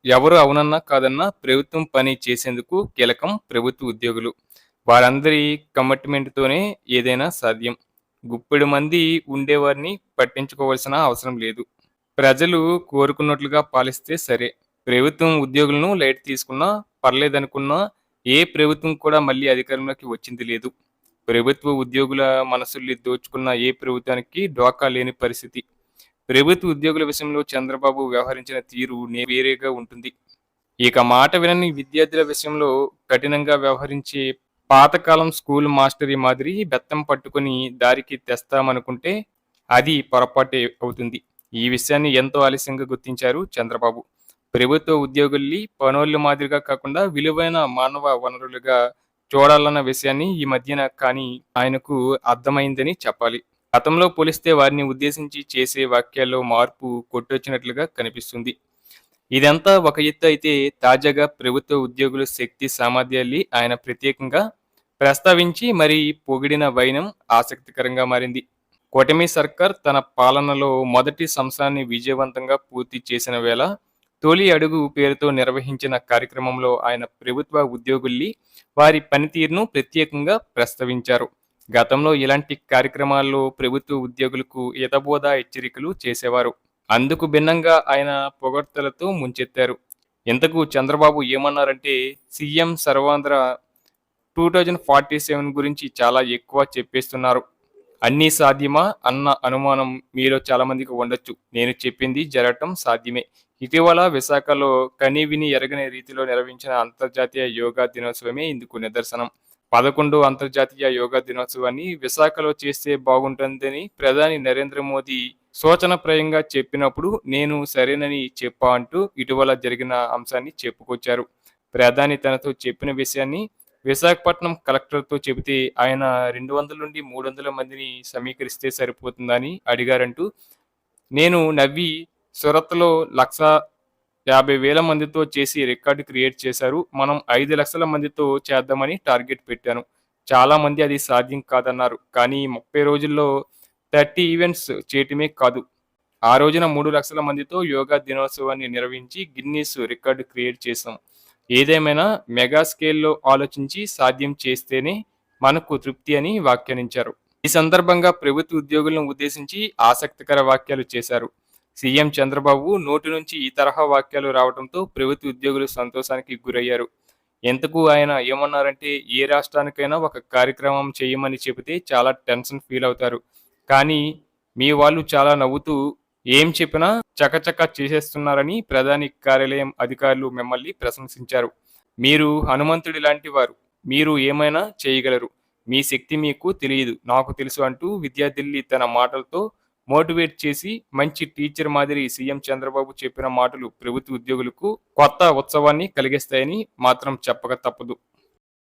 ఎవరు అవునన్నా కాదన్నా ప్రభుత్వం పని చేసేందుకు కీలకం ప్రభుత్వ ఉద్యోగులు. వారందరి కమిట్మెంట్‌తోనే ఏదైనా సాధ్యం. గుప్పెడు మంది ఉండేవారిని పట్టించుకోవాల్సిన అవసరం లేదు. ప్రజలు కోరుకున్నట్లుగా పాలిస్తే సరే. ప్రభుత్వం ఉద్యోగులను లైట్ తీసుకున్నా పర్లేదనుకున్నా ఏ ప్రభుత్వం కూడా మళ్ళీ అధికారంలోకి వచ్చింది లేదు. ప్రభుత్వ ఉద్యోగుల మనసుల్ని దోచుకున్న ఏ ప్రభుత్వానికి ఢోకా లేని పరిస్థితి. ప్రభుత్వ ఉద్యోగుల విషయంలో చంద్రబాబు వ్యవహరించిన తీరు వేరేగా ఉంటుంది. ఇక మాట వినని విద్యార్థుల విషయంలో కఠినంగా వ్యవహరించే పాతకాలం స్కూల్ మాస్టరీ మాదిరి బెత్తం పట్టుకొని దారికి తెస్తామనుకుంటే అది పొరపాటే అవుతుంది. ఈ విషయాన్ని ఎంతో ఆలస్యంగా గుర్తించారు చంద్రబాబు. ప్రభుత్వ ఉద్యోగుల్ని పనోళ్ళ మాదిరిగా కాకుండా విలువైన మానవ వనరులుగా చూడాలన్న విషయాన్ని ఈ మధ్యన కానీ ఆయనకు అర్థమైందని చెప్పాలి. గతంలో పోలిస్తే వారిని ఉద్దేశించి చేసే వాక్యాల్లో మార్పు కొట్టొచ్చినట్లుగా కనిపిస్తుంది. ఇదంతా ఒక ఎత్తు అయితే తాజాగా ప్రభుత్వ ఉద్యోగుల శక్తి సామర్థ్యాల్ని ఆయన ప్రత్యేకంగా ప్రస్తావించి మరీ పొగిడిన వైనం ఆసక్తికరంగా మారింది. కూటమి సర్కార్ తన పాలనలో మొదటి సంవత్సరాన్ని విజయవంతంగా పూర్తి చేసిన వేళ తొలి అడుగు పేరుతో నిర్వహించిన కార్యక్రమంలో ఆయన ప్రభుత్వ ఉద్యోగుల్ని వారి పనితీరును ప్రత్యేకంగా ప్రస్తావించారు. గతంలో ఇలాంటి కార్యక్రమాల్లో ప్రభుత్వ ఉద్యోగులకు హితబోధ హెచ్చరికలు చేసేవారు. అందుకు భిన్నంగా ఆయన పొగడ్తలతో ముంచెత్తారు. ఇంతకు చంద్రబాబు ఏమన్నారంటే సీఎం సర్వాంధ్ర 2047 గురించి చాలా ఎక్కువ చెప్పేస్తున్నారు. అన్నీ సాధ్యమా అన్న అనుమానం మీలో చాలా మందికి ఉండొచ్చు. నేను చెప్పింది జరగటం సాధ్యమే. ఇటీవల విశాఖలో కనీవినీ ఎరగని రీతిలో నిర్వహించిన అంతర్జాతీయ యోగా దినోత్సవమే ఇందుకు నిదర్శనం. 11 అంతర్జాతీయ యోగా దినోత్సవాన్ని విశాఖలో చేస్తే బాగుంటుందని ప్రధాని నరేంద్ర మోదీ సూచనప్రాయంగా చెప్పినప్పుడు నేను సరేనని చెప్పా అంటూ ఇటీవల జరిగిన అంశాన్ని చెప్పుకొచ్చారు. ప్రధాని తనతో చెప్పిన విషయాన్ని విశాఖపట్నం కలెక్టర్‌తో చెబితే ఆయన 200 నుండి 300 మందిని సమీకరిస్తే సరిపోతుందని అడిగారంటూ నేను నవ్వి సూరత్‌లో 1,50,000 మందితో చేసి రికార్డ్ క్రియేట్ చేశారు. మనం 5,00,000 మందితో చేద్దామని టార్గెట్ పెట్టాను. చాలా మంది అది సాధ్యం కాదన్నారు. కానీ 30 రోజుల్లో 30 ఈవెంట్స్ చేయటమే కాదు. ఆ రోజున 3,00,000 మందితో యోగా దినోత్సవాన్ని నిర్వహించి గిన్నిస్ రికార్డ్ క్రియేట్ చేశాం. ఏదేమైనా మెగా స్కేల్‌లో ఆలోచించి సాధ్యం చేస్తేనే మనకు తృప్తి అని వ్యాఖ్యానించారు. ఈ సందర్భంగా ప్రభుత్వ ఉద్యోగులను ఉద్దేశించి ఆసక్తికర వ్యాఖ్యలు చేశారు. సీఎం చంద్రబాబు నోటి నుంచి ఈ తరహా వాక్యాలు రావడంతో ప్రభుత్వ ఉద్యోగులు సంతోషానికి గురయ్యారు. ఎంతకు ఆయన ఏమన్నారంటే ఏ రాష్ట్రానికైనా ఒక కార్యక్రమం చేయమని చెబితే చాలా టెన్షన్ ఫీల్ అవుతారు. కానీ మీ వాళ్ళు చాలా నవ్వుతూ ఏం చెప్పినా చకచకా చేసేస్తున్నారని ప్రధాని కార్యాలయం అధికారులు మిమ్మల్ని ప్రశంసించారు. మీరు హనుమంతుడి లాంటి వారు. మీరు ఏమైనా చేయగలరు. మీ శక్తి మీకు తెలియదు. నాకు తెలుసు అంటూ విద్యార్థుల్ని తన మాటలతో మోటివేట్ చేసి మంచి టీచర్ మాదిరి సీఎం చంద్రబాబు చెప్పిన మాటలు ప్రభుత్వ ఉద్యోగులకు కొత్త ఉత్సవాన్ని కలిగిస్తాయని మాత్రం చెప్పక తప్పదు.